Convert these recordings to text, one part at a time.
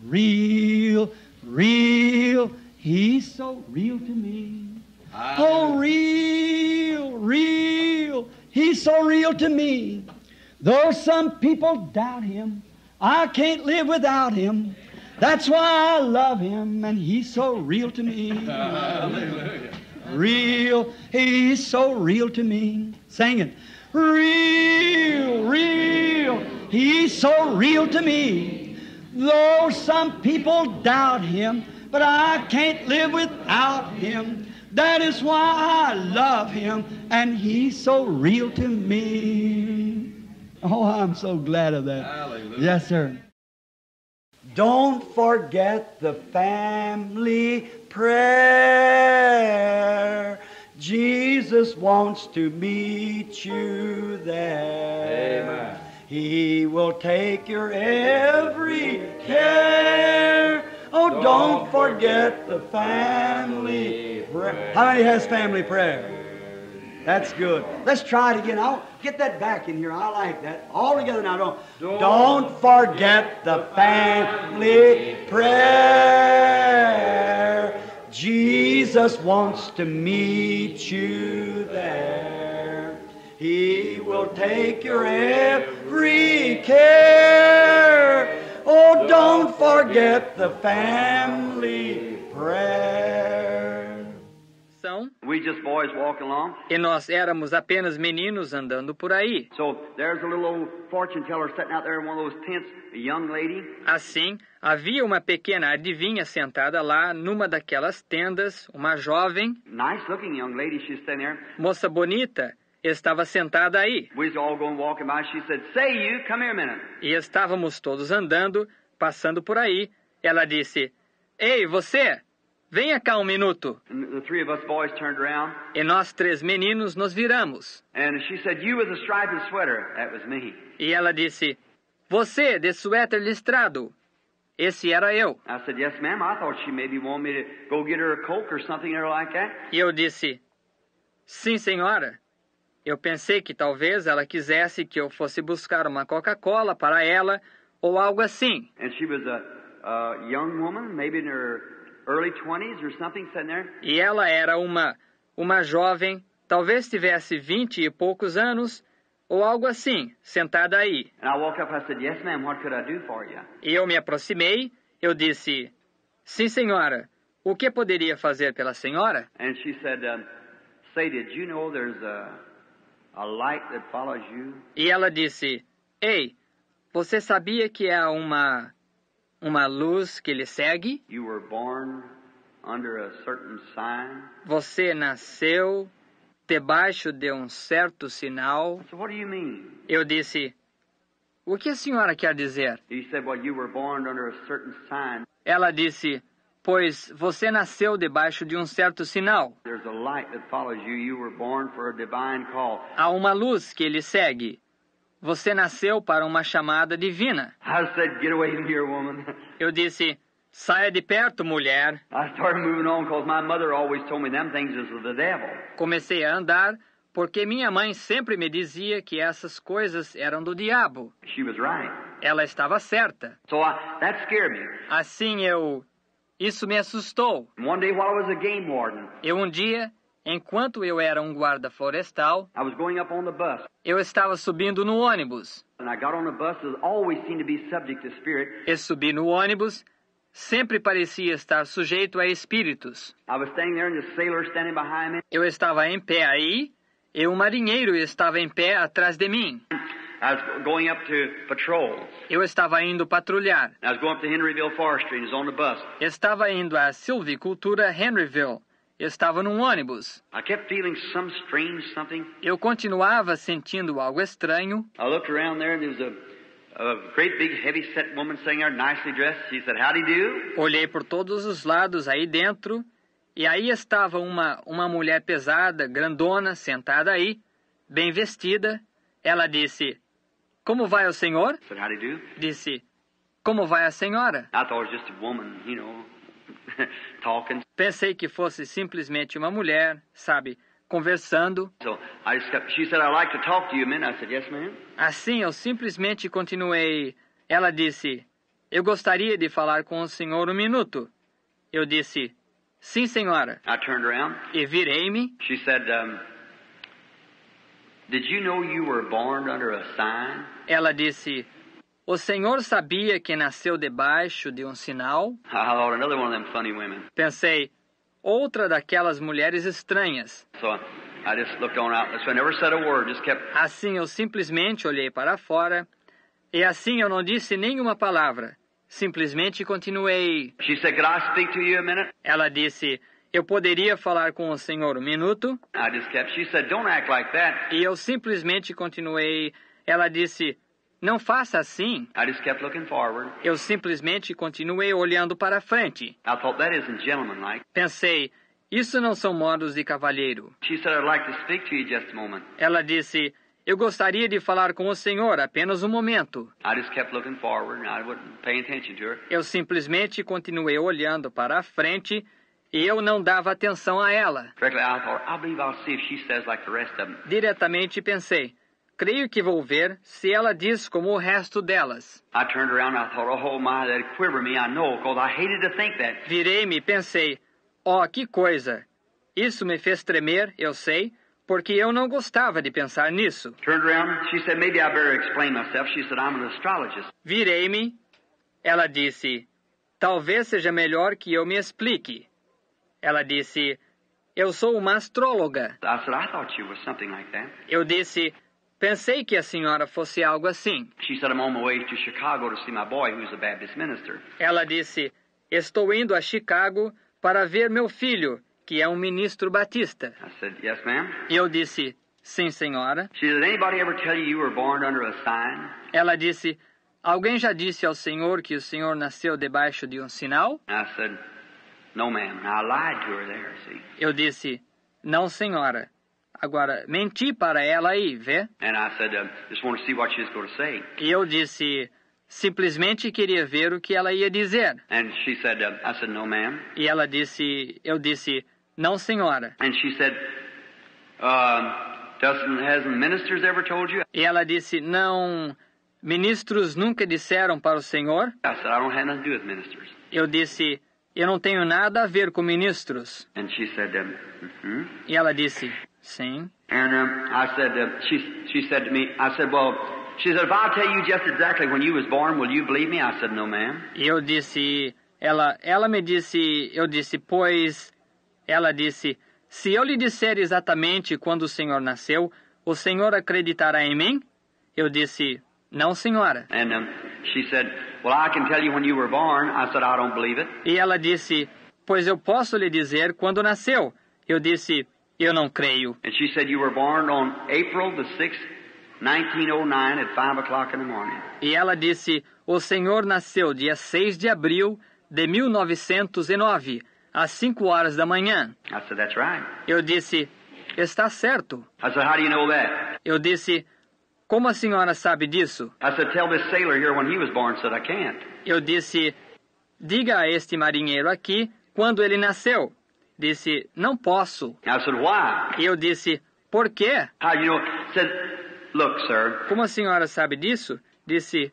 real, real. He's so real to me. Oh, real, real. He's so real to me. Though some people doubt him, I can't live without him. That's why I love him, and he's so real to me. Hallelujah. Real, he's so real to me. Sing it. Real, real, he's so real to me. Though some people doubt him, but I can't live without him. That is why I love him, and he's so real to me. Oh, I'm so glad of that. Hallelujah. Yes, sir. Don't forget the family prayer. Jesus wants to meet you there. Amen. He will take your every care. Oh, don't forget the family prayer. How many has family prayer? That's good. Let's try it again. I'll get that back in here. I like that. All together now. Don't forget the family prayer. Jesus wants to meet you there. He will take your every care. Oh, don't forget the family prayer. We just boys walking along. E nós éramos apenas meninos andando por aí. So there's a little old fortune teller sitting out there in one of those tents, a young lady. Assim, havia uma pequena adivinha sentada lá numa daquelas tendas, uma jovem, Nice looking young lady, she's sitting there. moça bonita, estava sentada aí. We was all going walking by. She said, "Say you, come here a minute." E estávamos todos andando, passando por aí. Ela disse: "Ei, você! Venha cá um minuto." And the three of us boys turned around. E nós três meninos nos viramos. And she said, "You with a striped sweater." That was me. E ela disse: "Você, de suéter listrado." Esse era eu. I said, "Yes, ma'am." I thought she maybe wanted me to go get her a Coke or something there like that. E eu disse: "Sim, senhora." Eu pensei que talvez ela quisesse que eu fosse buscar uma Coca-Cola para ela ou algo assim. And she was a young woman, maybe in her early 20s or something, sitting there. E ela era uma jovem, talvez tivesse 20 e poucos anos ou algo assim, sentada aí. And I walked up, I said, "Yes, ma'am, what could I do for you?" E eu me aproximei, eu disse: "Sim, senhora, o que poderia fazer pela senhora?" And she said, "Say, did you know there's a light that follows you?" E ela disse: "Ei, você sabia que há uma luz que lhe segue? You were born under a certain sign. Você nasceu debaixo de um certo sinal." I said, "What do you mean?" Eu disse: "O que a senhora quer dizer?" He said, "Well, you were born under a certain sign. Ela disse: "Pois você nasceu debaixo de um certo sinal. There's a light that follows you. You were born for a divine call." Há uma luz que lhe segue. Você nasceu para uma chamada divina." I said, "Get away from here, woman." Eu disse: "Saia de perto, mulher." I started moving on because my mother always told me them things is of the devil. Comecei a andar porque minha mãe sempre me dizia que essas coisas eram do diabo. She was right. Ela estava certa. So that scared me. Assim isso me assustou. And one day while I was a game warden, Um dia, enquanto eu era um guarda florestal, I was going up on the bus. eu estava subindo no ônibus. And I got on the bus that always seemed to be subject to spirit. E subi no ônibus, sempre parecia estar sujeito a espíritos. I was standing there and the sailor standing behind me. Eu estava em pé aí, e um marinheiro estava em pé atrás de mim. I was going up to patrol. Eu estava indo patrulhar. I was going up to Henryville Forestry and was on the bus. Estava indo à silvicultura Henryville. Estava num ônibus. I kept feeling some strange something. Eu continuava sentindo algo estranho. I looked around there and there was a great big heavy-set woman sitting there, nicely dressed. She said, "Howdy do?" Olhei por todos os lados aí dentro, e aí estava uma mulher pesada, grandona, sentada aí, bem vestida. Ela disse: "Como vai o senhor?" I said, "Howdy do?" Disse: "Como vai a senhora?" I thought it was just a woman, talking. Pensei que fosse simplesmente uma mulher, sabe, conversando. So I just kept, she said, "I'd like to talk to you a minute." I said, "Yes, ma'am." Assim eu simplesmente continuei. Ela disse: eu gostaria de falar com o senhor um minuto. Eu disse, sim, senhora. I turned around. E virei-me. She said, did you know you were born under a sign? Ela disse, o senhor sabia que nasceu debaixo de um sinal? I thought another one of them funny women. Pensei, outra daquelas mulheres estranhas. So I just looked on out. So I never said a word, just kept... Assim eu simplesmente olhei para fora, e assim eu não disse nenhuma palavra. Simplesmente continuei. She said, could I speak to you a minute? Ela disse, eu poderia falar com o senhor um minuto? I just kept... She said, don't act like that. E eu simplesmente continuei. Ela disse, não faça assim. I just kept looking forward. Eu simplesmente continuei olhando para frente. I thought, that isn't gentlemanlike. Pensei, isso não são modos de cavalheiro. She said, I'd like to speak to you just a moment. Ela disse, eu gostaria de falar com o senhor apenas um momento. I just kept looking forward and I wasn't paying attention to her. Eu simplesmente continuei olhando para a frente e eu não dava atenção a ela. Directly, I thought, I believe I'll see if she says like the rest of them. Diretamente pensei, creio que vou ver se ela diz como o resto delas. I turned around and I thought, oh my, that'd quiver me, I know, because I hated to think that. Virei-me e pensei, que coisa! Isso me fez tremer, eu sei, porque eu não gostava de pensar nisso. Turned around, she said, maybe I better explain myself. She said, I'm an astrologist. Virei-me, ela disse, talvez seja melhor que eu me explique. Ela disse, eu sou uma astróloga. I said, I thought you were something like that. Eu disse, pensei que a senhora fosse algo assim. She said, I'm on my way to Chicago to see my boy who's a Baptist minister. Ela disse, estou indo a Chicago para ver meu filho, que é um ministro batista. I said, yes, ma'am. E eu disse, sim, senhora. She said, anybody ever tell you you were born under a sign? Ela disse, alguém já disse ao senhor que o senhor nasceu debaixo de um sinal? I said, no, ma'am. And I lied to her there, see. Eu disse, não, senhora. Agora, menti para ela aí, vê? And I said, just want to see what she was going to say. E eu disse, simplesmente queria ver o que ela ia dizer. And she said, I said, no, ma'am. E ela disse, eu disse, não, senhora. And she said, hasn't ministers ever told you? E ela disse, não, ministros nunca disseram para o senhor? I said, I don't have nothing to do with ministers. Eu disse, eu não tenho nada a ver com ministros. And she said, E ela disse, sim. And I said, she said to me, I said, well, she said, if I'll tell you just exactly when you was born, will you believe me? I said, no, ma'am. E eu disse, ela me disse, eu disse, pois, ela disse, se eu lhe disser exatamente quando o senhor nasceu, o senhor acreditará em mim? Eu disse, não, senhora. And she said, well, I can tell you when you were born. I said, I don't believe it. E ela disse, pois eu posso lhe dizer quando nasceu. Eu disse, eu não creio. And she said, you were born on April the 6th, 1909 at 5 o'clock in the morning. E ela disse, o senhor nasceu dia 6 de abril de 1909, às 5 horas da manhã. I said, that's right. Eu disse, está certo. I said, how do you know that? Eu disse, como a senhora sabe disso? I said, tell this sailor here when he was born. Said, I can't. Eu disse, diga a este marinheiro aqui quando ele nasceu. Disse, não posso. I said, why? E eu disse, por quê? How do you know? Said, look, sir. Como a senhora sabe disso? Disse,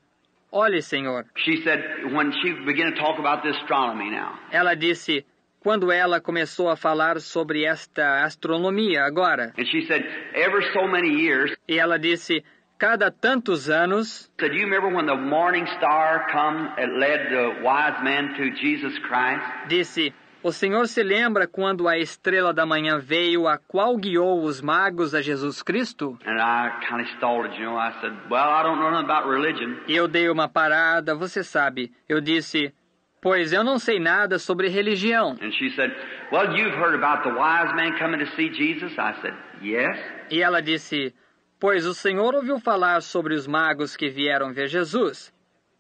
olhe, senhor. She said, when she began to talk about this astronomy now. Ela disse, quando ela começou a falar sobre esta astronomia agora. And she said, ever so many years. E ela disse, cada tantos anos. Said, you remember when the morning star come and led the wise men to Jesus Christ? Disse, o senhor se lembra quando a estrela da manhã veio, a qual guiou os magos a Jesus Cristo? And I kind of stalled it, you know. I said, well, I don't know nothing about religion. E eu dei uma parada, você sabe. Eu disse, pois eu não sei nada sobre religião. And she said, well, you've heard about the wise men coming to see Jesus? I said, yes. E ela disse, pois o senhor ouviu falar sobre os magos que vieram ver Jesus?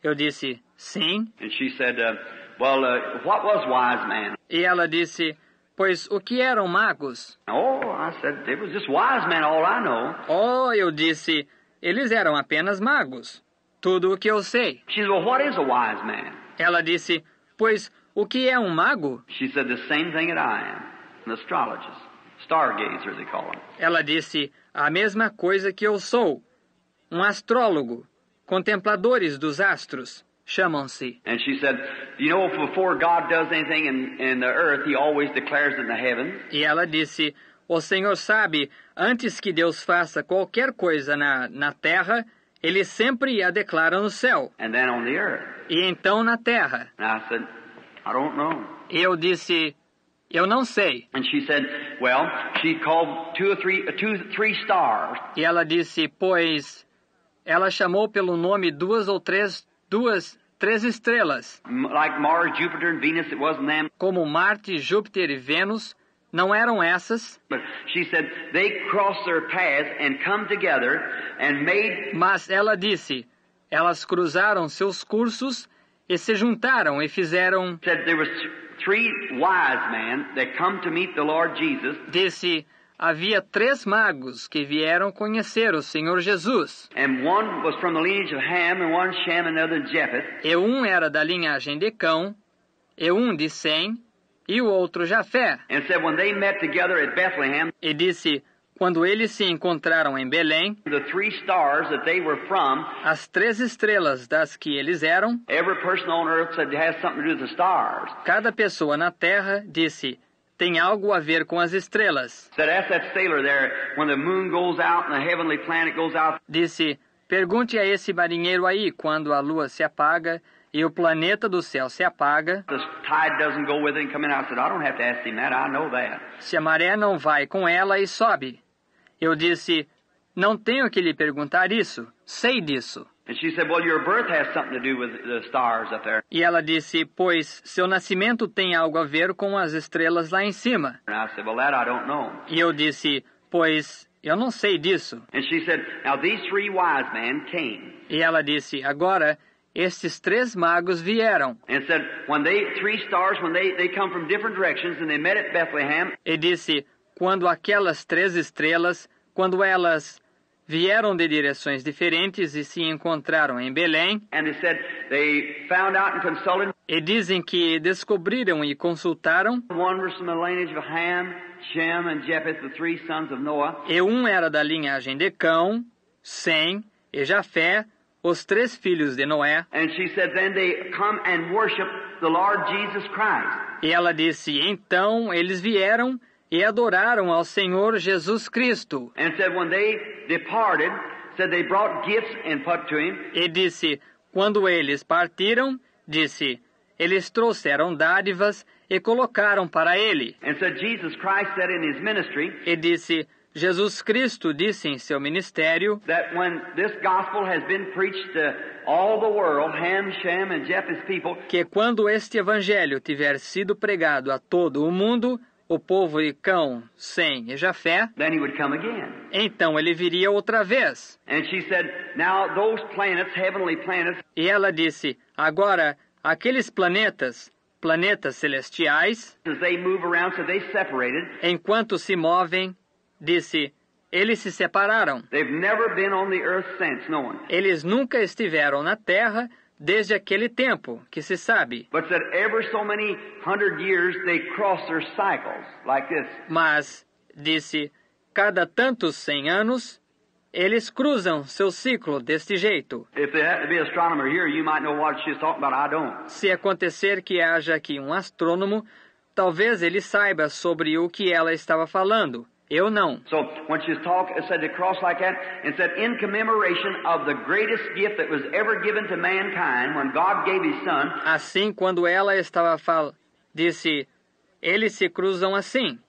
Eu disse, sim. And she said, well, what was wise man? E ela disse, pois o que eram magos? Oh, I said, it was just wise men, all I know. Oh, eu disse, eles eram apenas magos. Tudo o que eu sei. She said, well, what is a wise man? Ela disse, pois o que é um mago? She said, the same thing that I am, an astrologist, stargazer they call them. Ela disse, a mesma coisa que eu sou, um astrólogo, contempladores dos astros. chamam-se. And she said, you know, before God does anything in the earth, He always declares it in the heavens. E ela disse, o Senhor sabe, antes que Deus faça qualquer coisa na terra, Ele sempre a declara no céu. And then on the earth. E então na terra. And I said, I don't know. E eu disse, eu não sei. And she said, well, she called three stars. E ela disse, pois, ela chamou pelo nome três estrelas. Like Mars, Jupiter, and Venus, it wasn't them. Como Marte, Júpiter e Vênus, não eram essas. But she said, they crossed their paths and come together and made... Mas ela disse, elas cruzaram seus cursos e se juntaram e fizeram... Said there was three wise men that come to meet the Lord Jesus. Disse, havia 3 magos que vieram conhecer o Senhor Jesus. And one was from the lineage of Ham, and one Shem, and another Japheth. E um era da linhagem de Cão, e um de Sem, e o outro Jafé. And said when they met together at Bethlehem, E disse, quando eles se encontraram em Belém, the 3 stars that they were from, as 3 estrelas das que eles eram, every person on earth said it has something to do with the stars. cada pessoa na terra disse, tem algo a ver com as estrelas. Said ask that sailor there, when the moon goes out and the heavenly planet goes out. Disse, pergunte a esse marinheiro aí, quando a lua se apaga e o planeta do céu se apaga, The tide doesn't go with it and come in. I said, I don't have to ask him that. I know that. se a maré não vai com ela e sobe. Eu disse, não tenho que lhe perguntar isso, sei disso. And she said, well, your birth has something to do with the stars up there. E ela disse, pois seu nascimento tem algo a ver com as estrelas lá em cima. And I said, well, that I don't know. E eu disse, pois eu não sei disso. And she said, now these 3 wise men came. E ela disse, agora, estes 3 magos vieram. And said, when 3 stars, when they come from different directions and they met at Bethlehem. E disse, quando aquelas 3 estrelas, quando elas vieram de direções diferentes e se encontraram em Belém, And they said they found out and consulted. e dizem que descobriram e consultaram, One was from the lineage of Ham, Shem, and Japheth, the 3 sons of Noah. e um era da linhagem de Cão, Sem e Jafé, os 3 filhos de Noé. And she said then they come and worship the Lord Jesus Christ. E ela disse, então eles vieram e adoraram ao Senhor Jesus Cristo. And said when they departed, said they brought gifts and put to him. E disse, quando eles partiram, disse, eles trouxeram dádivas e colocaram para ele. And said Jesus Christ said in his ministry E disse, Jesus Cristo disse em seu ministério, that when this gospel has been preached to all the world, Ham, Shem, and Japheth's people, que quando este evangelho tiver sido pregado a todo o mundo, o povo de Cão, Sem e Jafé, then he would come again. então ele viria outra vez. And she said, now those planets, heavenly planets, E ela disse, agora, aqueles planetas celestiais, as they move around, so they separated. enquanto se movem, disse, eles se separaram. They've never been on the earth since, no one. Eles nunca estiveram na terra desde aquele tempo, que se sabe. But that ever so many 100 years they cross their cycles like this. Mas, disse, cada tantos 100 anos, eles cruzam seu ciclo deste jeito. If there happened to be an astronomer here, you might know what she's talking about. I don't. Se acontecer que haja aqui um astrônomo, talvez ele saiba sobre o que ela estava falando. Eu não. So when she's talking, it said to cross like that, and said in commemoration of the greatest gift that was ever given to mankind, when God gave His Son. Assim, quando ela estava falando, disse, eles se cruzam assim.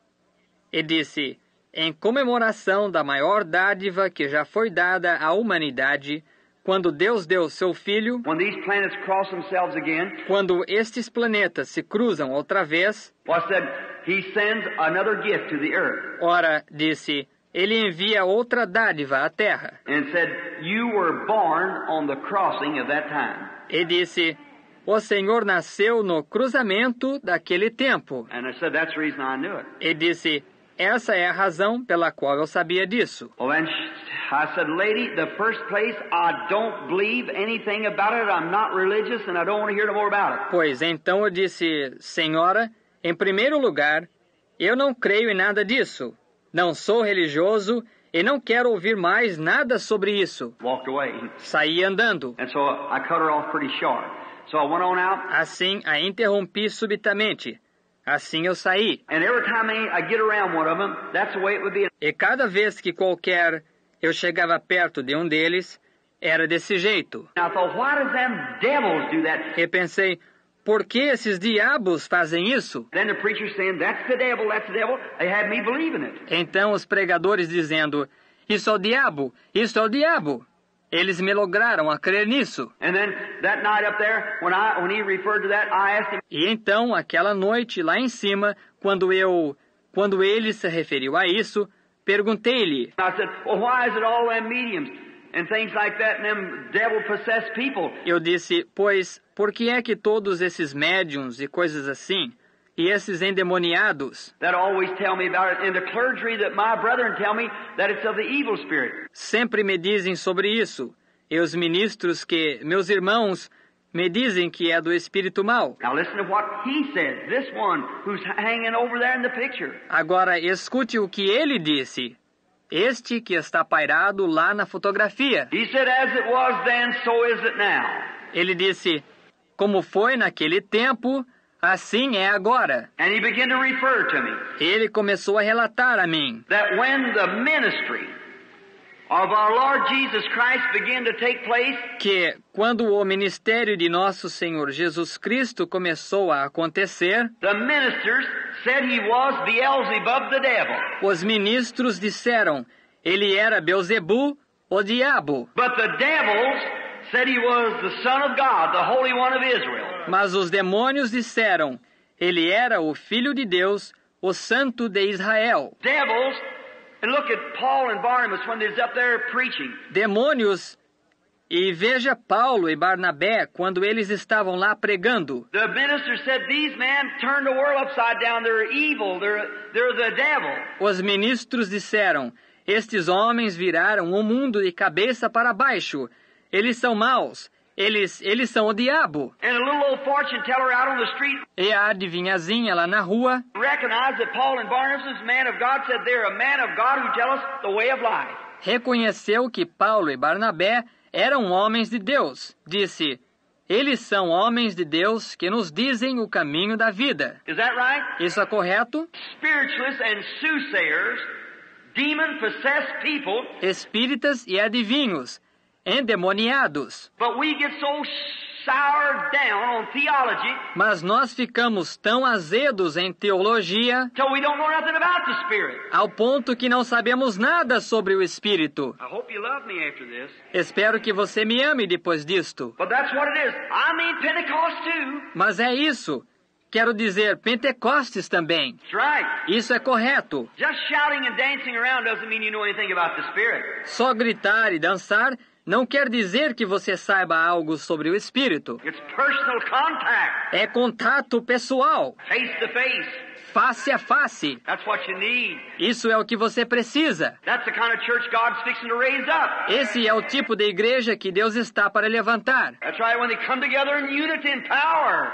E disse, em comemoração da maior dádiva que já foi dada à humanidade, quando Deus deu seu Filho, When these planets cross themselves again, quando estes planetas se cruzam outra vez, what said He sends another gift to the earth, ora, disse, ele envia outra dádiva à terra. and said you were born on the crossing of that time. E disse, o Senhor nasceu no cruzamento daquele tempo. And I said that's the reason I knew it. E disse, essa é a razão pela qual eu sabia disso. Well, then I said, lady, the first place, I don't believe anything about it. I'm not religious, and I don't want to hear no more about it. Pois então eu disse, senhora, em primeiro lugar, eu não creio em nada disso. Não sou religioso e não quero ouvir mais nada sobre isso. Walked away. Saí andando. And so I cut her off pretty short. So I went on out. Assim a interrompi subitamente. Assim eu saí. And every time I get around one of them, that's the way it would be. E cada vez que qualquer eu chegava perto de um deles, era desse jeito. And I thought, why does them devils do that? E pensei, por que esses diabos fazem isso? Then the preacher saying, that's the devil, they had me believing it. Então os pregadores dizendo, isso é o diabo, isso é o diabo. Eles me lograram a crer nisso. And then that night up there, when he referred to that, I asked him. E então, aquela noite lá em cima, quando ele se referiu a isso, perguntei-lhe, I said, well, why is it all them mediums and things like that and them devil-possessed people? eu disse, pois, por que é que todos esses médiums e coisas assim, e esses endemoniados, That always tell me about it, and the clergy that my brethren tell me that it's of the evil spirit. sempre me dizem sobre isso, e os ministros que meus irmãos me dizem que é do espírito mau. Now listen to what he said, this one who's hanging over there in the picture. Agora, escute o que ele disse. Este que está pairado lá na fotografia. He said, as it was then, so is it now. Ele disse, como foi naquele tempo, assim é agora. And he began to refer to me Ele começou a relatar a mim that when the ministry of our Lord Jesus Christ began to take place, que, quando o ministério de nosso Senhor Jesus Cristo começou a acontecer, the ministers said he was Beelzebub the devil. os ministros disseram, ele era Beelzebu, o diabo. But the devils said he was the Son of God, the Holy One of Israel. Mas os demônios disseram, ele era o Filho de Deus, o Santo de Israel. Devils, and look at Paul and Barnabas when they was up there preaching. Demônios, e veja Paulo e Barnabé quando eles estavam lá pregando. The minister said, these men turned the world upside down. They're evil. They're the devil. Os ministros disseram, estes homens viraram o mundo de cabeça para baixo. Eles são maus. Eles são o diabo. And a little old fortune teller out on the street E a adivinhazinha lá na rua recognized that Paul and Barnabas, man of God, said they're a man of God who tell us the way of life. reconheceu que Paulo e Barnabé eram homens de Deus. Disse, eles são homens de Deus que nos dizem o caminho da vida. Is that right? Isso é correto? Spiritualists and soothsayers, demon-possessed people, Espíritas e adivinhos, endemoniados. but we get so soured down on theology Mas nós ficamos tão azedos em teologia till we don't know nothing about the Spirit. ao ponto que não sabemos nada sobre o Espírito. I hope you love me after this. Espero que você me ame depois disto. But that's what it is. I mean Pentecost too. Mas é isso. Quero dizer, Pentecostes também. That's right. Isso é correto. Just shouting and dancing around doesn't mean you know anything about the Spirit. Só gritar e dançar não quer dizer que você saiba algo sobre o Espírito. It's personal contact, É contato pessoal, face to face. face a face. That's what you need. Isso é o que você precisa. That's the kind of church God's fixing to raise up. Esse é o tipo de igreja que Deus está para levantar. That's right, when they come together in unity and power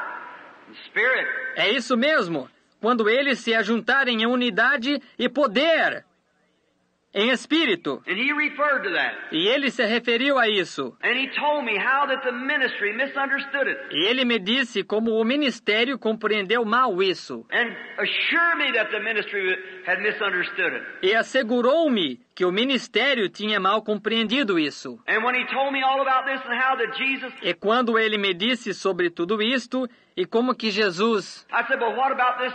and spirit. É isso mesmo. Quando eles se ajuntarem em unidade e poder, em espírito. And he referred to that. E ele se referiu a isso. And he told me how that the ministry misunderstood it. E ele me disse como o ministério compreendeu mal isso. And assured me that the ministry had misunderstood it. E assegurou-me que o ministério tinha mal compreendido isso. And when he told me all about this and how that Jesus, E quando ele me disse sobre tudo isto e como que Jesus, I said, well, what about this,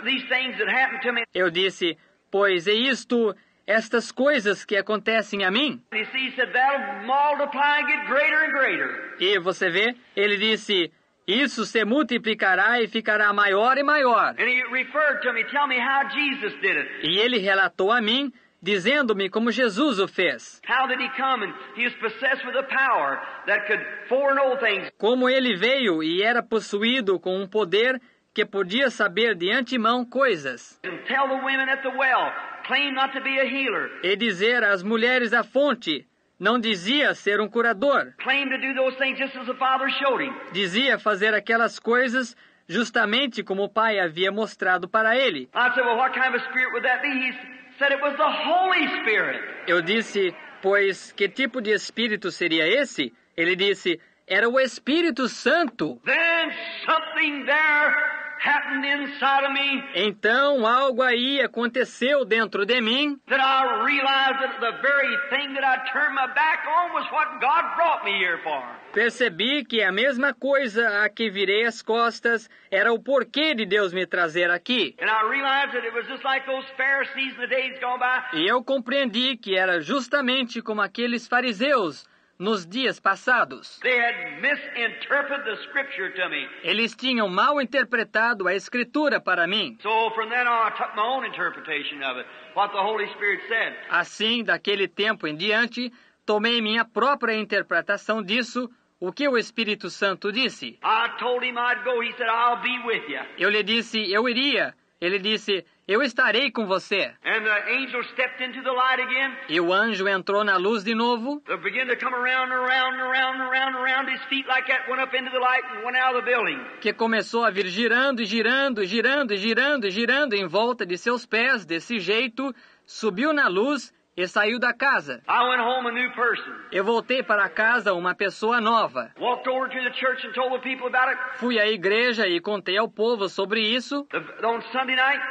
these things that happened to me? eu disse, pois é isto, estas coisas que acontecem a mim. And he said, that'll multiply and get greater and greater. E você vê, ele disse, isso se multiplicará e ficará maior e maior. And he referred to me, tell me how Jesus did it. E ele relatou a mim, dizendo-me como Jesus o fez. How did he come? And he was possessed with a power that could foreknow things. Como ele veio e era possuído com um poder que podia saber de antemão coisas. And tell the women at the well, claim not to be a healer. E dizer às mulheres à fonte, não dizia ser um curador. Claim to do those things just as the Father showed him. Dizia fazer aquelas coisas justamente como o Pai havia mostrado para ele. I said, well, what kind of a spirit would that be? He said it was the Holy Spirit. Eu disse, pois que tipo de espírito seria esse? Ele disse, era o Espírito Santo. Then something there happened inside of me Então algo aí aconteceu dentro de mim, that I realized that the very thing that I turned my back on was what God brought me here for. percebi que a mesma coisa a que virei as costas era o porquê de Deus me trazer aqui. And I realized that it was just like those Pharisees in the days gone by. E eu compreendi que era justamente como aqueles fariseus nos dias passados. They had misinterpreted the Scripture to me. Eles tinham mal interpretado a Escritura para mim. So from then on I took my own interpretation of it, what the Holy Spirit said. Assim, daquele tempo em diante, tomei minha própria interpretação disso, o que o Espírito Santo disse. I told him I'd go. He said, I'll be with you. Eu lhe disse, eu iria. Ele disse, eu estarei com você. And the angel stepped into the light again. E o anjo entrou na luz de novo. They began to come around and around and around and around and around his feet like that, went up into the light and went out of the building. Que começou a vir girando, girando, girando, girando, girando em volta de seus pés, desse jeito, subiu na luz e saiu da casa. I went home a new person. Eu voltei para casa uma pessoa nova. Walked over to the church and told the people about it. Fui à igreja e contei ao povo sobre isso. On Sunday night.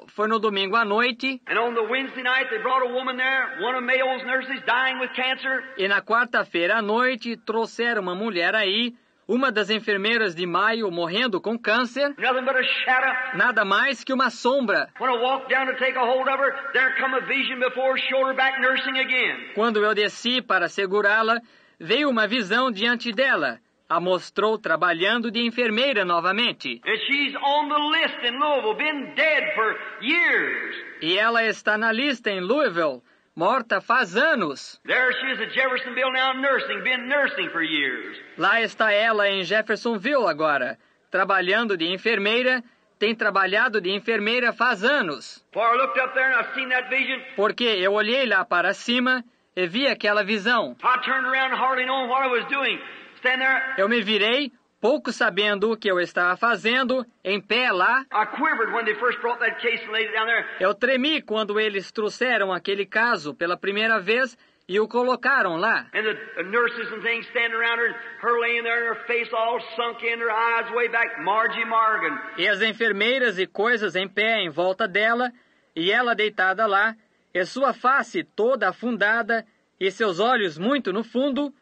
Foi no domingo à noite. And on the Wednesday night they brought a woman there, one of Mayo's nurses, dying with cancer. E na quarta-feira à noite trouxeram uma mulher aí, uma das enfermeiras de Maio morrendo com câncer. Nothing but a shadow. Nada mais que uma sombra. When I walked down to take a hold of her, there come a vision before shoulder back nursing again. Quando eu desci para segurá-la, veio uma visão diante dela. A mostrou trabalhando de enfermeira novamente. And she's on the list in Louisville, been dead for years. E ela está na lista em Louisville, morta faz anos. There she is at Jeffersonville now nursing, been nursing for years. Lá está ela em Jeffersonville agora, trabalhando de enfermeira, tem trabalhado de enfermeira faz anos. For I looked up there and I seen that vision. Porque eu olhei lá para cima e vi aquela visão. I turned around hardly knowing what I was doing. Stand there. Eu me virei, pouco sabendo o que eu estava fazendo, em pé lá. I quivered when they first brought that case and laid it down there. Eu tremi quando eles trouxeram aquele caso pela primeira vez e o colocaram lá. And the nurses and things standing around her, her laying there, her face all sunk in, her eyes way back, Margie Morgan. E as enfermeiras e coisas em pé em volta dela, e ela deitada lá, e sua face toda afundada, e seus olhos muito no fundo,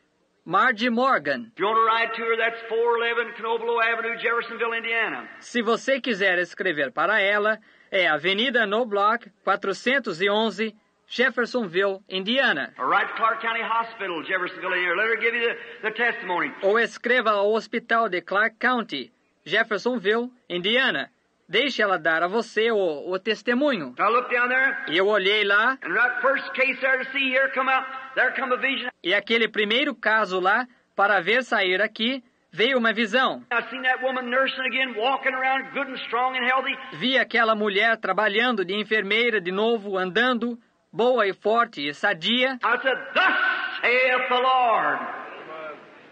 Margie Morgan. If you want to write to her, that's 411 Knobloch Avenue, Jeffersonville, Indiana. Se você quiser escrever para ela, é Avenida Knobloch, 411, Jeffersonville, Indiana. Or write to Clark County Hospital, Jeffersonville, Indiana. Let her give you the testimony. Ou escreva ao Hospital de Clark County, Jeffersonville, Indiana. Deixe ela dar a você o testemunho. I looked down there. E eu olhei lá. And that first case there to see here come out, there come a vision. E aquele primeiro caso lá, para ver sair aqui, veio uma visão. I seen that woman nursing again, walking around good and strong and healthy. Vi aquela mulher trabalhando de enfermeira de novo, andando, boa e forte e sadia. I said, "Thus saith the Lord,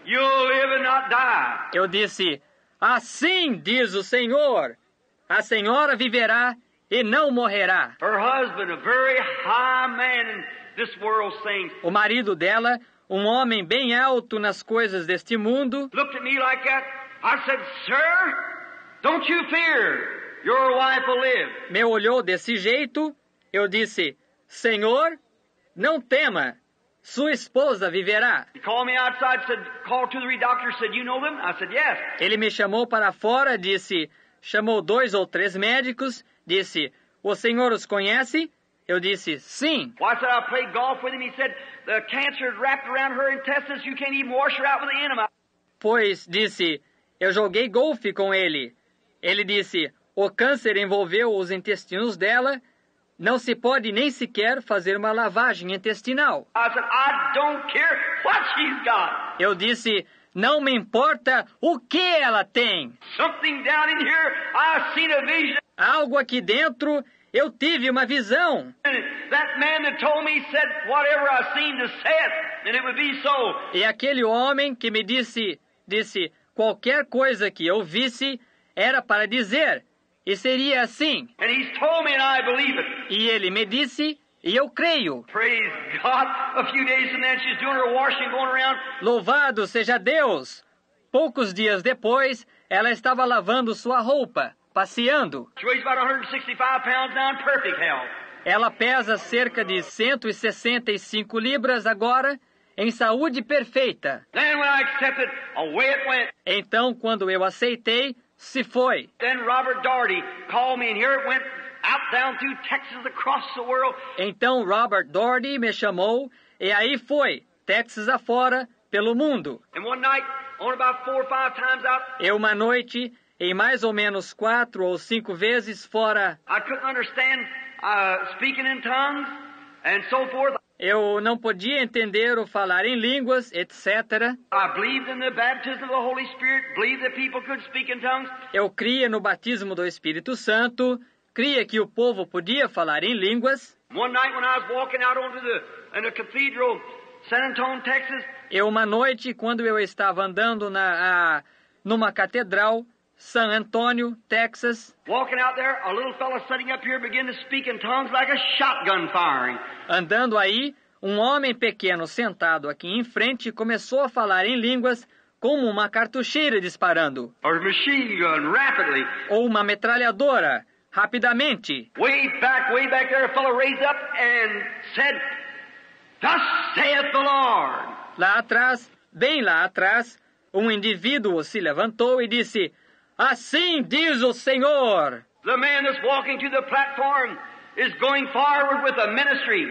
you'll live and not die." Eu disse, assim diz o Senhor, a senhora viverá e não morrerá. Her husband, a very high man in this world's things, O marido dela, um homem bem alto nas coisas deste mundo, looked at me like that. I said, "Sir, don't you fear. Your wife will live." me olhou desse jeito. Eu disse, Senhor, não tema, sua esposa viverá. He called me outside, said, called 2 or 3 doctors, said, "You know them?" I said, "Yes." Ele me chamou para fora, chamou 2 ou 3 médicos, disse, o senhor os conhece? Eu disse, sim. Well, I said, I played golf with him. He said, the cancer had wrapped around her intestines. You can't even wash her out with the enema. Pois, disse, eu joguei golfe com ele. Ele disse, o câncer envolveu os intestinos dela, não se pode nem sequer fazer uma lavagem intestinal. I said, I don't care what she's got. Eu disse, não me importa o que ela tem. Something down in here, I've seen a vision. Algo aqui dentro, eu tive uma visão. That man that told me said, whatever I seen to say it, and it would be so. E aquele homem que me disse, qualquer coisa que eu visse era para dizer, e seria assim. And he's told me and I believe it. E ele me disse, e eu creio. Praise God. A few days and then she's doing her washing, going around. Louvado seja Deus! poucos dias depois, ela estava lavando sua roupa, passeando. She weighs about 165 pounds now in perfect health. Ela pesa cerca de 165 libras agora, em saúde perfeita. Then when I accepted, away it went. Então, quando eu aceitei, se foi. Then Robert Daugherty called me, and here it went out down through Texas across the world. Então Robert Daugherty me chamou, e aí foi, Texas afora, pelo mundo. And one night, on about 4 or 5 times out, E uma noite, em mais ou menos 4 ou 5 vezes fora, I couldn't understand speaking in tongues and so forth. eu não podia entender ou falar em línguas, etc. I believed in the baptism of the Holy Spirit, believed that people could speak in tongues. Eu cria no batismo do Espírito Santo, cria que o povo podia falar em línguas. One night when I was walking out onto the cathedral, San Antonio, Texas, E uma noite, quando eu estava andando numa catedral, San Antonio, Texas, walking out there, a little fella sitting up here began to speak in tongues like a shotgun firing. andando aí, um homem pequeno sentado aqui em frente começou a falar em línguas como uma cartucheira disparando, Or a machine gun, rapidly. ou uma metralhadora, rapidamente. Way back there, a fellow raised up and said, Thus saith the Lord. Lá atrás, bem lá atrás, um indivíduo se levantou e disse, assim diz o Senhor. The man that's walking to the platform is going forward with a ministry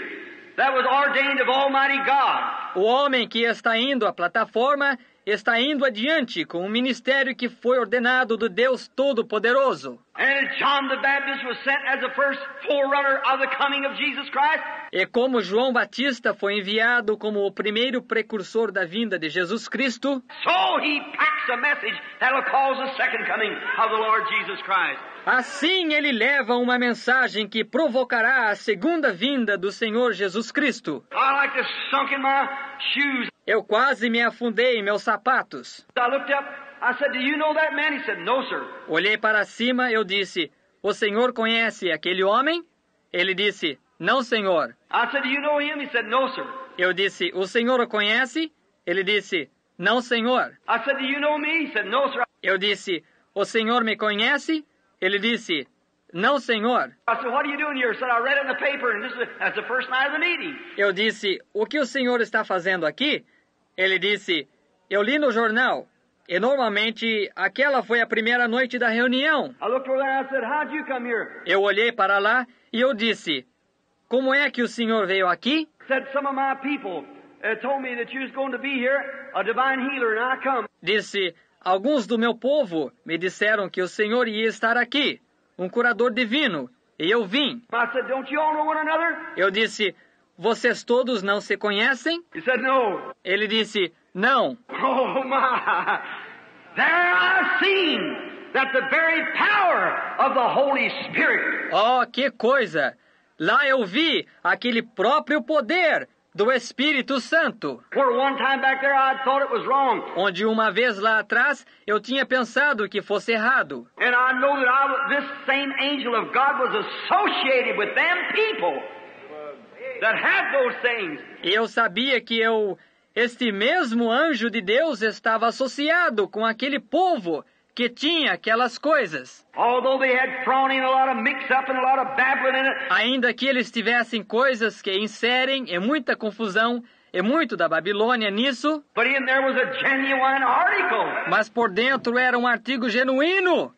that was ordained of Almighty God. O homem que está indo à plataforma está indo adiante com um ministério que foi ordenado do Deus Todo-Poderoso. And John the Baptist was sent as the first forerunner of the coming of Jesus Christ. E como João Batista foi enviado como o primeiro precursor da vinda de Jesus Cristo, So he packs a message that'll cause the second coming of the Lord Jesus Christ. assim ele leva uma mensagem que provocará a segunda vinda do Senhor Jesus Cristo. I like to sunk in my shoes. Eu quase me afundei em meus sapatos. I looked up. I said, Do you know that man? He said, No, sir. Olhei para cima, eu disse, o Senhor conhece aquele homem? Ele disse, não, Senhor. I said, Do you know him? He said, No, sir. Eu disse, o Senhor o conhece? Ele disse, não, Senhor. I said, Do you know me? He said, No, sir. Eu disse, o Senhor me conhece? Ele disse, não, Senhor. I said, What are you doing here? He said, I read it in the paper, and that's the first night of the meeting. Eu disse, o que o Senhor está fazendo aqui? Ele disse, eu li no jornal. E normalmente aquela foi a primeira noite da reunião. I looked over there and I said, How'd you come here? Eu olhei para lá e eu disse, como é que o Senhor veio aqui? He said, Some of my people told me that you was going to be here, a divine healer, and I come. Disse, alguns do meu povo me disseram que o Senhor ia estar aqui, um curador divino, e eu vim. I said, Don't you all know one another? Eu disse, vocês todos não se conhecem? He said, No. Ele disse, não. Oh, my. There I've seen that the very power of the Holy Spirit. Oh, que coisa! Lá eu vi aquele próprio poder do Espírito Santo, Where one time back there I thought it was wrong. onde uma vez lá atrás eu tinha pensado que fosse errado. And I know that this same angel of God was associated with them people that had those things. E eu sabia que este mesmo anjo de Deus estava associado com aquele povo que tinha aquelas coisas. Although they had thrown in a lot of mix-up and a lot of babbling in it. Ainda que eles tivessem coisas que inserem e muita confusão e muito da Babilônia nisso, But in there was a genuine article. mas por dentro era um artigo genuíno,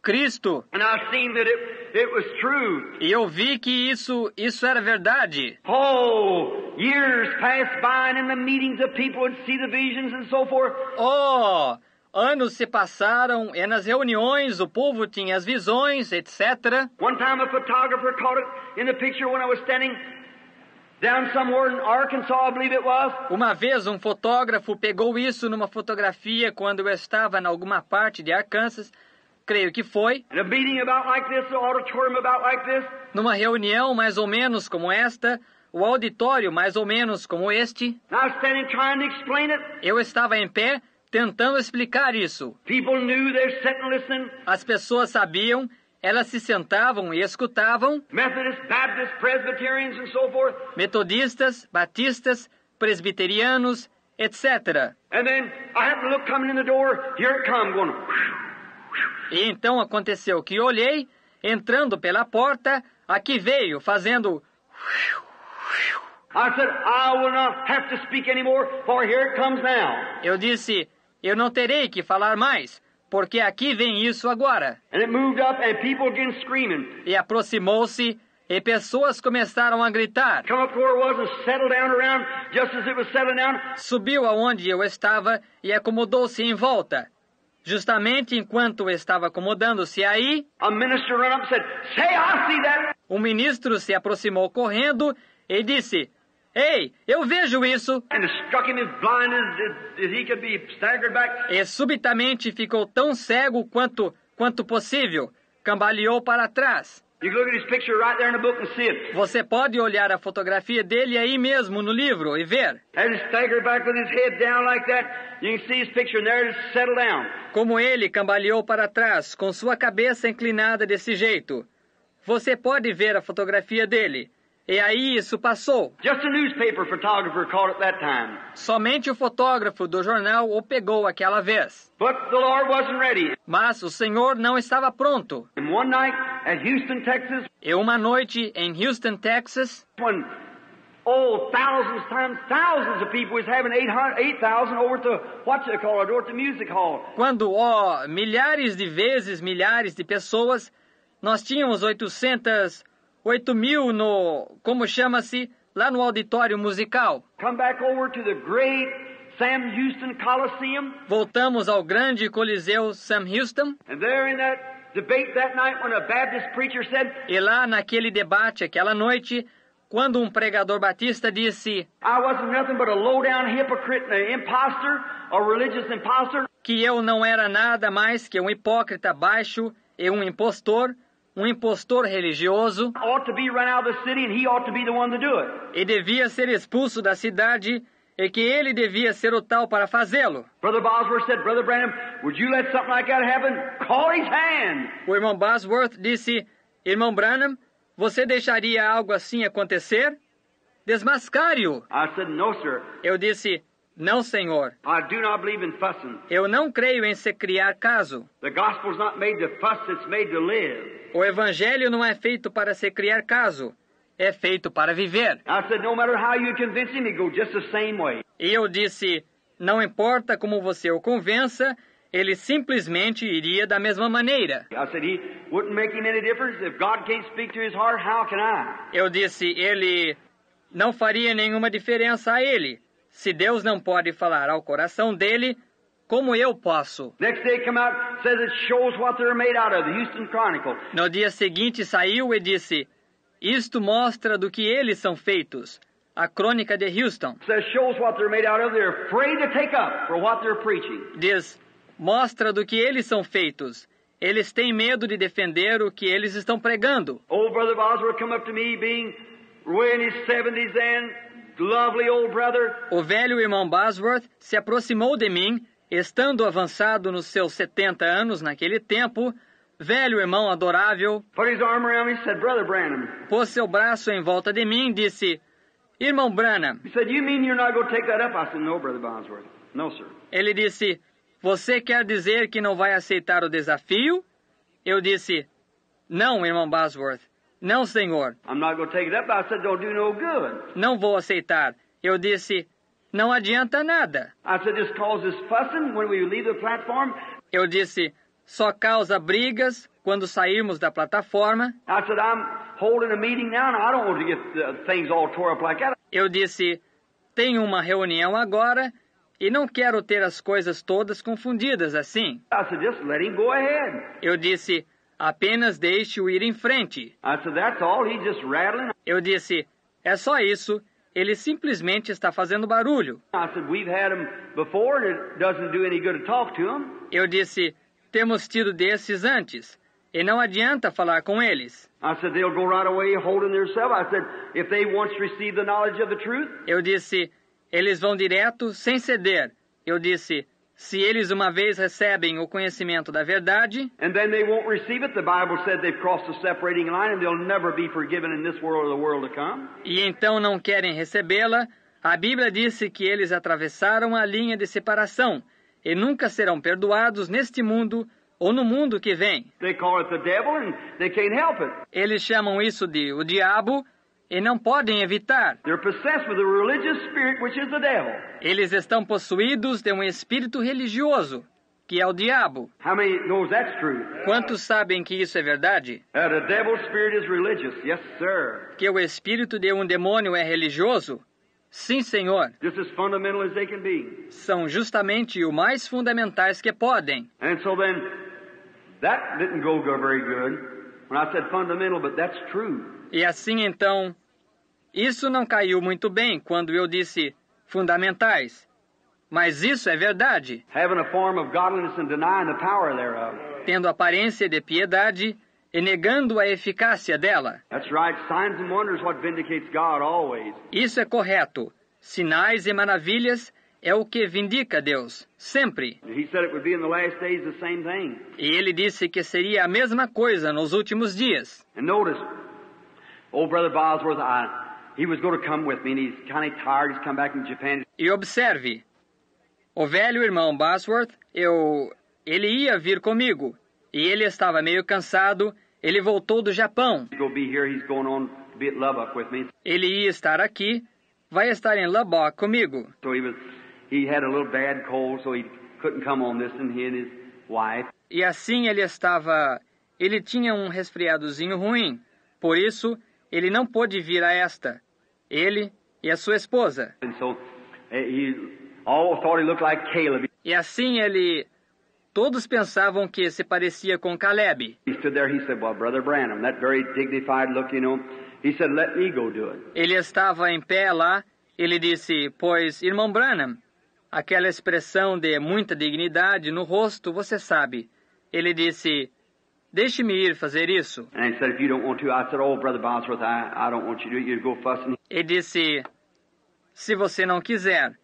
Cristo. And I seen that it was true. E eu vi que isso era verdade. Oh, years passed by and in the meetings the people would see the visions and so forth. Oh, anos se passaram e nas reuniões o povo tinha as visões, etc. One time a photographer caught it in the picture when I was standing down somewhere in Arkansas, I believe it was. Uma vez um fotógrafo pegou isso numa fotografia quando eu estava em alguma parte de Arkansas, creio que foi, In a meeting about like this, an auditorium about like this. numa reunião mais ou menos como esta, o auditório mais ou menos como este. And I was standing trying to explain it. Eu estava em pé tentando explicar isso. People knew they were sitting listening. As pessoas sabiam, elas se sentavam e escutavam, Methodists, Baptists, Presbyterians and so forth. metodistas, batistas, presbiterianos etc. And then I happened to look coming in the door. Here it come, going. E então aconteceu que olhei, entrando pela porta, aqui veio, fazendo... I said, I will not have to speak anymore, for here it comes now. Eu disse, eu não terei que falar mais, porque aqui vem isso agora. And it moved up, and people again screaming. E aproximou-se, e pessoas começaram a gritar. Come up to where it was and settled down around, just as it was settling down. Subiu aonde eu estava e acomodou-se em volta. Justamente enquanto estava acomodando-se aí, A minister ran up and said, Say, I see that. o ministro se aproximou correndo e disse, Ei, eu vejo isso! And it struck him as blind as he could be, staggered back. E subitamente ficou tão cego quanto possível, cambaleou para trás. You can look at his picture right there in the book and see it. Você pode olhar a fotografia dele aí mesmo no livro e ver. As he staggered back with his head down like that, you can see his picture, and there it settled down. Como ele cambaleou para trás, com sua cabeça inclinada desse jeito. Você pode ver a fotografia dele. E aí isso passou. Just a newspaper photographer caught it that time. Somente o fotógrafo do jornal o pegou aquela vez. But the Lord wasn't ready. Mas o Senhor não estava pronto. And one night at Houston, Texas, E uma noite em Houston, Texas, when thousands times thousands of people was having 8,000 over to what you call it, over to music hall. quando, milhares de vezes, milhares de pessoas, nós tínhamos 8.000 no, como chama-se, lá no auditório musical. Come back over to the great Sam Houston Coliseum, Voltamos ao grande Coliseu Sam Houston, and there in that debate that night when a Baptist preacher said, e lá naquele debate, aquela noite, quando um pregador batista disse I wasn't nothing but a low-down hypocrite and an imposter, a religious imposter, que eu não era nada mais que um hipócrita baixo e um impostor religioso, ought to be run out of the city and he ought to be the one to do it. e devia ser expulso da cidade, e que ele devia ser o tal para fazê-lo. Brother Bosworth said, Brother Branham, would you let something like that happen? Call his hand. O irmão Bosworth disse, irmão Branham, você deixaria algo assim acontecer? Desmascare-o. I said, no, sir. Eu disse, não, senhor. I do not believe in fussing. Eu não creio em se criar caso. The gospel's not made to fuss, it's made to live. O evangelho não é feito para se criar caso. É feito para viver. I said, no matter how you convince him, he'd go just the same way. E eu disse, não importa como você o convença, ele simplesmente iria da mesma maneira. I said, he wouldn't make him any difference. If God can't speak to his heart, how can I? Eu disse, ele não faria nenhuma diferença a ele. Se Deus não pode falar ao coração dele, como eu posso? Next day come out, says it shows what they're made out of, the Houston Chronicle. No dia seguinte saiu e disse, isto mostra do que eles são feitos. A crônica de Houston. Says shows what they're made out of, they're afraid to take up for what they're preaching. Diz, mostra do que eles são feitos. Eles têm medo de defender o que eles estão pregando. Old Brother Bosworth come up to me, being way in his 70s then, lovely old brother. O velho irmão Bosworth se aproximou de mim, estando avançado nos seus 70 anos naquele tempo, velho irmão adorável, Put his arm around me and said, Brother Branham. pôs seu braço em volta de mim e disse, irmão Branham. He said, you mean you're not going to take that up? I said, no, Brother Bosworth. No, sir. Ele disse, você quer dizer que não vai aceitar o desafio? Eu disse, não, irmão Bosworth. Não, senhor. I'm not going to take it up. I said, don't do no good. Não vou aceitar. Eu disse, não adianta nada. I said, this causes fussing when we leave the platform. Eu disse, só causa brigas quando sairmos da plataforma. I said, I'm holding a meeting now, and I don't want to get things all tore up like that. Eu disse, tenho uma reunião agora e não quero ter as coisas todas confundidas assim. I said, just let him go ahead. Eu disse, apenas deixe-o ir em frente. I said, that's all. He's just rattling. Eu disse, é só isso. Ele simplesmente está fazendo barulho. I said, we've had him before, and it doesn't do any good to talk to him. Eu disse, temos tido desses antes, e não adianta falar com eles. I said, they'll go right away holding themselves. I said, if they once receive the knowledge of the truth. Eu disse, eles vão direto sem ceder. Eu disse, se eles uma vez recebem o conhecimento da verdade, And then they won't receive it. The Bible said they've crossed the separating line and they'll never be forgiven in this world or the world to come. e então não querem recebê-la, A Bíblia disse que eles atravessaram a linha de separação e nunca serão perdoados neste mundo ou no mundo que vem. They call it the devil and they can't help it. Eles chamam isso de o diabo e não podem evitar. They're possessed with a religious spirit, which is the devil. Eles estão possuídos de um espírito religioso, que é o diabo. How many knows that's true? Quantos sabem que isso é verdade? The devil's spirit is religious. Yes, sir. Que o espírito de um demônio é religioso? Sim, Senhor. Just as fundamental as they can be. São justamente o mais fundamentais que podem. And so then, that didn't go very good when I said fundamental, but that's true. E assim então, isso não caiu muito bem quando eu disse fundamentais. Mas isso é verdade. Having a form of godliness and denying the power thereof. Tendo aparência de piedade e negando a eficácia dela. That's right. Signs and wonders what vindicates God always. Isso é correto. Sinais e maravilhas é o que vindica Deus, sempre. He said it would be in the last days the same thing. E ele disse que seria a mesma coisa nos últimos dias. And notice, old Brother Bosworth, he was going to come with me, and he's kind of tired. He's come back from Japan. E observe, o velho irmão Bosworth, ele ia vir comigo, e ele estava meio cansado, ele voltou do Japão. He'll be here. He's going on to be at Lubbock with me. Ele ia estar aqui, vai estar em Lubbock comigo. So he had a little bad cold, so he couldn't come on this, and he and his wife. E assim ele tinha um resfriadozinho ruim, por isso ele não pôde vir a esta, ele e a sua esposa. And so he all thought he looked like Caleb. E assim todos pensavam que se parecia com Caleb. He stood there, he said, well, Brother Branham, that very dignified look, you know, he said, let me go do it. Ele estava em pé lá, ele disse, pois, irmão Branham, aquela expressão de muita dignidade no rosto, você sabe. Ele disse, deixe-me ir fazer isso. And he said, if you don't want to, I said, oh, Brother Bosworth, I don't want you to do it. You go fussing. Ele disse, se você não quiser.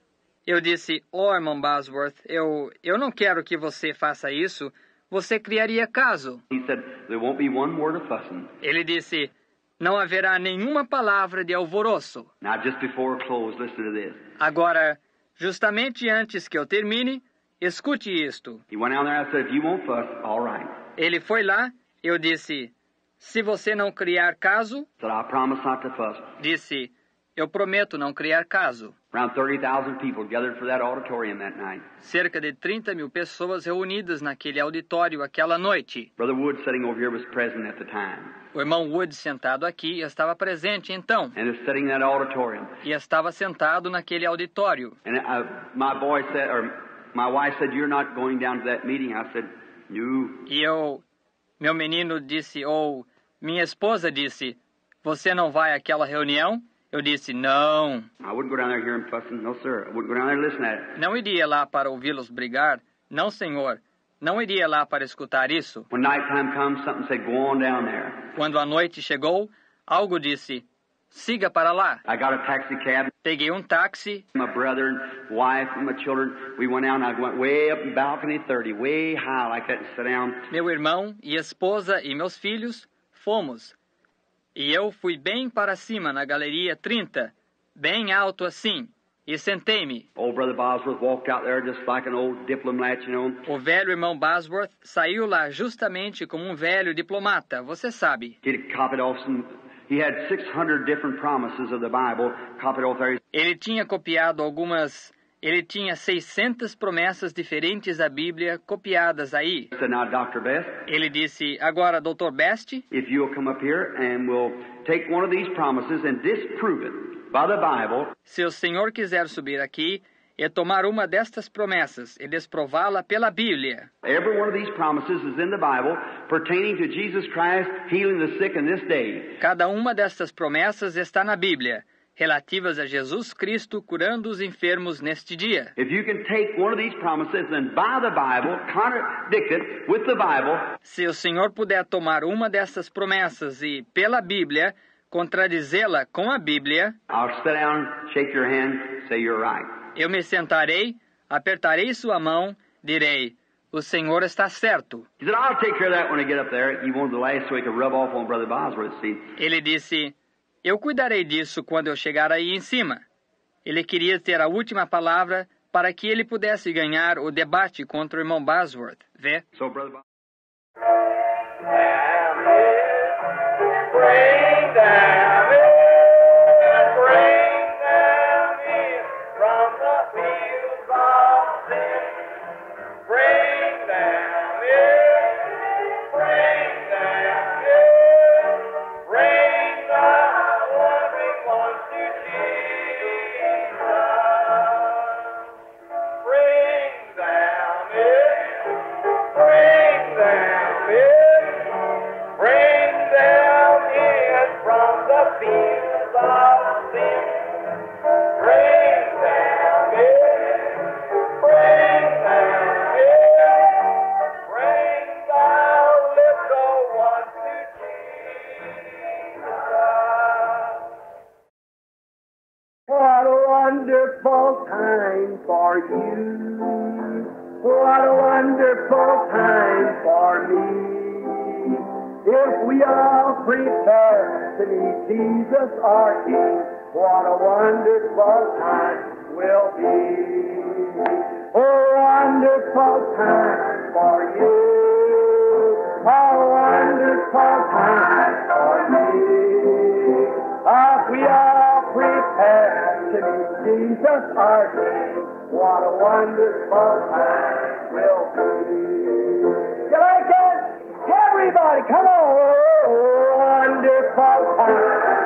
Eu disse, irmão Bosworth, eu não quero que você faça isso. Você criaria caso. He said, there won't be one word of fussing. Ele disse, não haverá nenhuma palavra de alvoroço. Now, just before I close, listen to this. Agora, justamente antes que eu termine, escute isto. He went out there and I said, if you won't fuss, all right. Ele foi lá, eu disse, se você não criar caso, I said, I promise not to fuss. disse, eu prometo não criar caso. Around 30,000 people gathered for that auditorium that night. Cerca de 30.000 pessoas reunidas naquele auditório aquela noite. Brother Wood sitting over here was present at the time. O irmão Wood, sentado aqui, estava presente então. And is sitting in that auditorium. E estava sentado naquele auditório. And my wife said, you're not going down to that meeting. I said, no. E meu menino disse, minha esposa disse, você não vai àquela reunião? Eu disse, não. I wouldn't go down there hearing fussing. No, sir. I wouldn't go down there and listen at it. Não iria lá para ouvi-los brigar. Não, senhor. Não iria lá para escutar isso. When nighttime comes, something said, go on down there. Quando a noite chegou, algo disse, siga para lá. I got a taxi cab. Peguei um táxi. My brother and wife and my children, we went out and I went way up in balcony 30, way high like that and sat down. Meu irmão e esposa e meus filhos fomos. E eu fui bem para cima na galeria 30, bem alto assim, e sentei-me. Old Brother Bosworth walked out there just like an old diplomat, you know. O velho irmão Bosworth saiu lá justamente como um velho diplomata, você sabe. He had 600 different promises of the Bible copied off there. Ele tinha copiado ele tinha 600 promessas diferentes da Bíblia copiadas aí. Said, now, Dr. Best, ele disse, agora, Dr. Best, if you'll come up here and we'll take one of these promises and disprove it by the Bible. Se o senhor quiser subir aqui e tomar uma destas promessas e desprová-la pela Bíblia. Every one of these promises is in the Bible pertaining to Jesus Christ healing the sick in this day. Cada uma destas promessas está na Bíblia, relativas a Jesus Cristo curando os enfermos neste dia. If you can take one of these promises and by the Bible contradict it with the Bible. Se o senhor puder tomar uma dessas promessas e pela Bíblia contradizê-la com a Bíblia, I'll sit down, shake your hand, say you're right. Eu me sentarei, apertarei sua mão, direi, o senhor está certo. He said, I'll take care of that when I get up there. He wanted the last so he could rub off on Brother Bosworth, see. Ele disse, eu cuidarei disso quando eu chegar aí em cima. Ele queria ter a última palavra para que ele pudesse ganhar o debate contra o irmão Bosworth. Vê? So, Brother Bob. Bring them in, from the fields of sin. Bring them in, bring the wandering ones to Jesus. Bring them in, bring them in from the fields of sin. Bring them in, bring the little ones to Jesus. What a wonderful time for you. What a wonderful time for me. If we all prepare to meet Jesus our King, what a wonderful time will be. A wonderful time for you. A wonderful time for me. If we all prepare to meet Jesus our King, what a wonderful time will be. You like it? Everybody, come on! Oh, wonderful time.